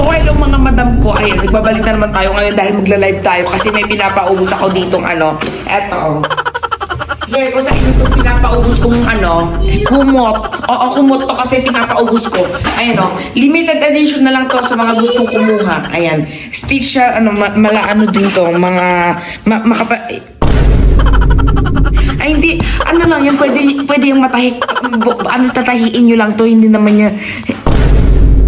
So hello mga madam ko, ayun, nagbabalik na naman tayo ngayon dahil magla-live tayo kasi may pinapaubos ako ditong eto. Share ko sa inyo itong pinapaubos kong kumot. Oo, kumot to kasi pinapaubos ko. Ayun limited edition na lang to sa mga gustong kumuha. Ayan, stitch siya, din to, mga, ay hindi, lang yan, pwede yung matahik, tatahiin nyo lang to, hindi naman yan,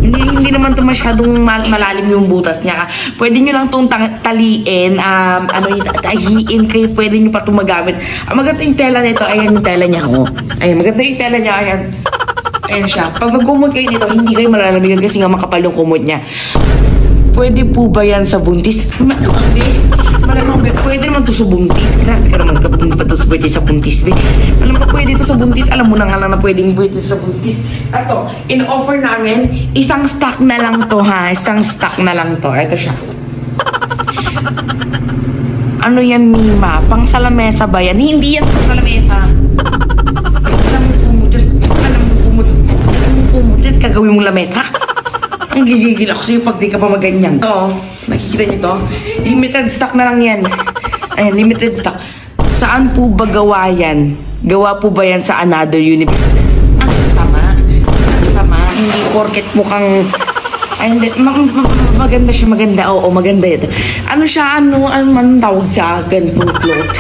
hindi naman to masyadong malalim yung butas niya. Pwede nyo lang tong taliin, tahiin kayo, pwede nyo pa itong magamit. Maganda yung tela nito, ayan yung tela niya, Ayan, maganda yung tela niya, ayan. Ayan siya. Pag mag-kumot kayo nito, hindi kayo malalamigan kasi nga makapal yung kumot niya. Pwede po ba yan sa buntis? Malamang, pwede naman to sa buntis. Grabe ka naman kapag hindi pa to pwede sa buntis. Malamang pwede to sa buntis. Alam mo na nga lang na pwede sa buntis. Ito, in-offer namin, isang stock na lang to ha. Isang stock na lang to. Ito siya. Ano yan, Mima? Pang salamesa ba yan? Hindi yan pang salamesa. Alam mo kumot dyan. Kagawin mong lamesa. Ang gigigil ako sa'yo pag di ka pa maganyan. Ito, nakikita niyo to? Limited stock na lang yan. Ayan, limited stock. Saan po ba gawa yan? Gawa po ba yan sa another universe? Ang sama. Ang sama. Hindi porket mukhang... Ay, hindi. Maganda siya, maganda. Oo, maganda yan. Ano siya, anong tawag sa ganitong cloth?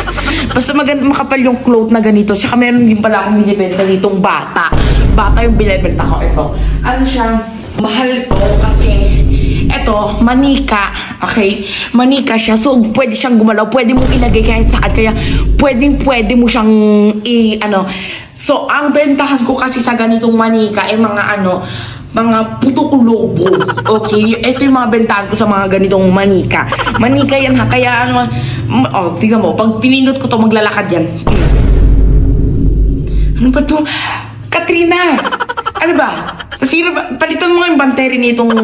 Basta maganda, makapal yung cloth na ganito. Saka meron din pala akong binibenta ditong bata. Bata yung binibenta ko. Ito. Ano siya? Mahal to kasi eto, manika, okay? Manika siya, so pwede siyang gumalaw, pwede mong ilagay kahit saan, kaya pwede mo siyang So, ang bentahan ko kasi sa ganitong manika ay mga putok lobo. Okay? Ito yung mga bentahan ko sa mga ganitong manika. Manika yan ha, kaya tingnan mo, pag pinindot ko to, maglalakad yan. Ano ba to? Katrina! Ano ba? Sino ba? Palitan mo yung banteri nitong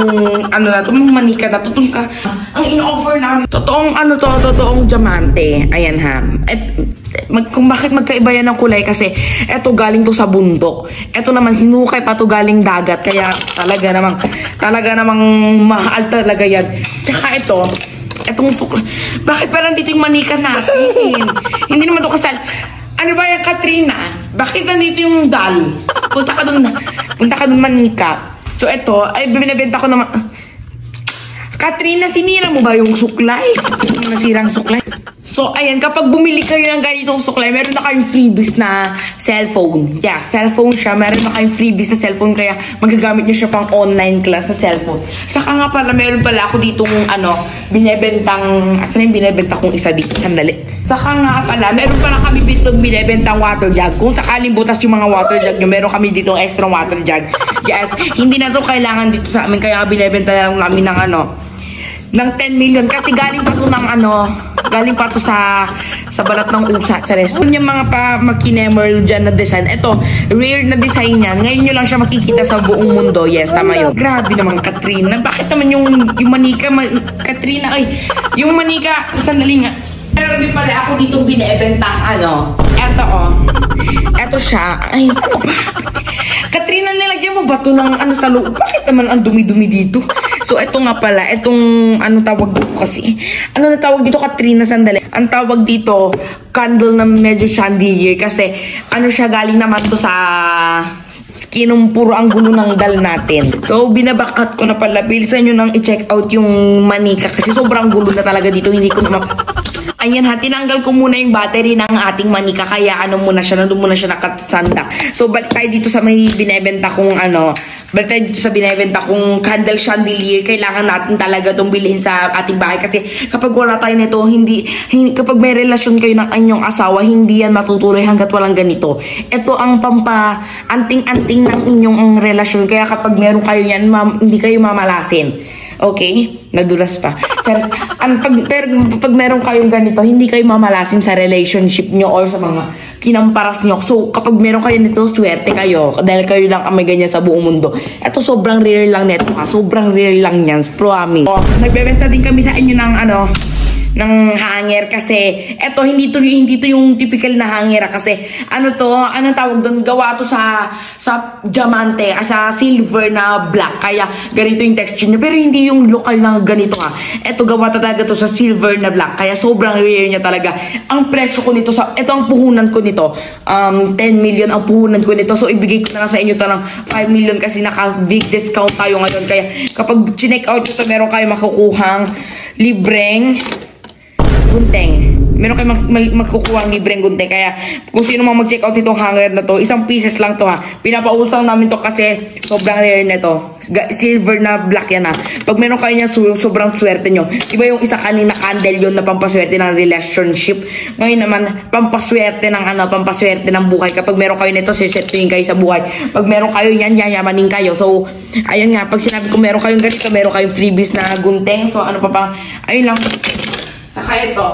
manika na tutun ka. Ang in-offer namin, totoong diamante. Ayan ha. Kung bakit magkaiba yan ng kulay kasi eto galing to sa bundok. Eto naman hinukay pa to galing dagat. Kaya talaga namang mahal talaga yan. Tsaka etong sukla. Bakit parang dito yung manika natin? Hindi naman to kasal. Ano ba yan, Katrina? Bakit nandito yung dal? Punta ka dun manika. So, ito, ay binibenta ko naman. Katrina, sinira mo ba yung suklay? Nasirang suklay? So, ayan, kapag bumili kayo ng ganitong suklay, meron na kayong freebies na cellphone. Yeah, cellphone siya. Meron na kayong freebies na cellphone, kaya magagamit nyo siya pang online class sa cellphone. Saka nga pala, meron pala ako ditong, binibentang, asan yung binibenta kong isa dito? Sandali. Saka nga pala, meron pala kami ditong binibentang water jug. Kung sakaling butas yung mga water jug nyo, meron kami ditong extra water jug. Yes, hindi na to kailangan dito sa amin, kaya binibenta lang namin ng 10 million. Kasi galing pa to ng galing pa to sa balat ng usa. Chares. Yung mga makinemer dyan na design. Ito, rare na design yan. Ngayon nyo lang siya makikita sa buong mundo. Yes, tama yun. Grabe naman, Katrina. Bakit naman yung manika, Katrina, yung manika, sandali nga. Pero di pala ako ditong binibentang Eto siya. Ay, ano ba? Katrina, nilagyan mo ba ito ng sa loob? Bakit naman ang dumi-dumi dito? So, ito nga pala. Itong, tawag dito kasi? Ano na tawag dito, Katrina? Sandali. Ang tawag dito, candle na medyo chandelier. Kasi, siya galing naman to sa skinong puro ang gulo ng dal natin. So, binabakat ko na pala. Bilisan nyo nang i-check out yung manika. Kasi sobrang gulo na talaga dito. Hindi ko na Ayan ha, tinanggal ko muna yung battery ng ating manika, kaya nandun muna siya nakasandak. So, balik tayo dito sa may binebenta kong candle chandelier. Kailangan natin talaga itong bilhin sa ating bahay kasi kapag wala tayo nito, kapag may relasyon kayo ng inyong asawa, hindi yan matutuloy hanggat walang ganito. Ito ang anting-anting ng inyong relasyon, kaya kapag meron kayo yan, hindi kayo mamalasin. Okay? Nadulas pa. Pero pag meron kayong ganito, hindi kayo mamalasin sa relationship nyo or sa mga kinamparas nyo. So, kapag meron kayo nito, swerte kayo. Dahil kayo lang ang may ganyan sa buong mundo. Ito, sobrang rare lang neto ha. Sobrang rare lang yan. Promise. Nagbebenta din kami sa inyo ng ng hanger kasi eto hindi to yung typical na hanger kasi ano to, anong tawag doon, gawa to sa diamante, sa silver na black, kaya ganito yung texture niya, pero hindi yung local na ganito ha. Eto gawa talaga to sa silver na black, kaya sobrang rare niya talaga. Ang presyo ko nito eto ang puhunan ko nito, 10 million ang puhunan ko nito, so ibigay ko na lang sa inyo to ng 5 million kasi naka big discount tayo ngayon, kaya kapag chinek out ito, meron kayo makukuhang libreng gunting. Meron kayo magkukuha ng libreng gunting. Kaya kung sino mang mag-check out itong hanger na to, isang pieces lang to ha. Pinapaubos lang namin to kasi sobrang rare na to. Silver na black yan ha. Pag meron kayo niya, sobrang swerte nyo. Diba yung isa kanina candle yun na pampaswerte ng relationship. Ngayon naman, pampaswerte ng buhay. Kapag meron kayo nito, siswertuhin kayo sa buhay. Pag meron kayo yan, yayamanin kayo. So, ayun nga, pag sinabi ko meron kayong ganito, meron kayong freebies na gunting. So, ano pa pang, ayun lang. Saka ito,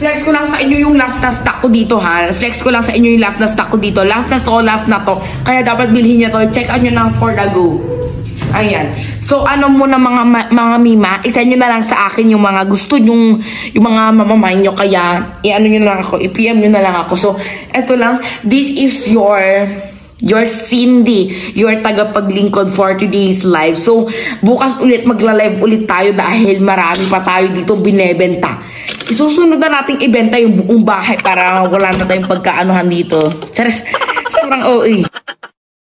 flex ko lang sa inyo yung last na stock ko dito ha. Flex ko lang sa inyo yung last na stock ko dito. Last na to. Kaya dapat bilhin nyo to. Check out nyo na for the go. Ayan. So, ano muna mga mima, isa nyo na lang sa akin yung mga gusto yung mga mamamay nyo. Kaya, i-ano nyo na lang ako, i-PM nyo na lang ako. So, eto lang. This is your Cindy, your tagapaglingkod for today's live. So, bukas ulit magla-live ulit tayo dahil marami pa tayo dito binebenta. Isusunod na nating ibenta yung buong bahay para wala na tayong pagkaanuhan dito. Charis, sobrang OA.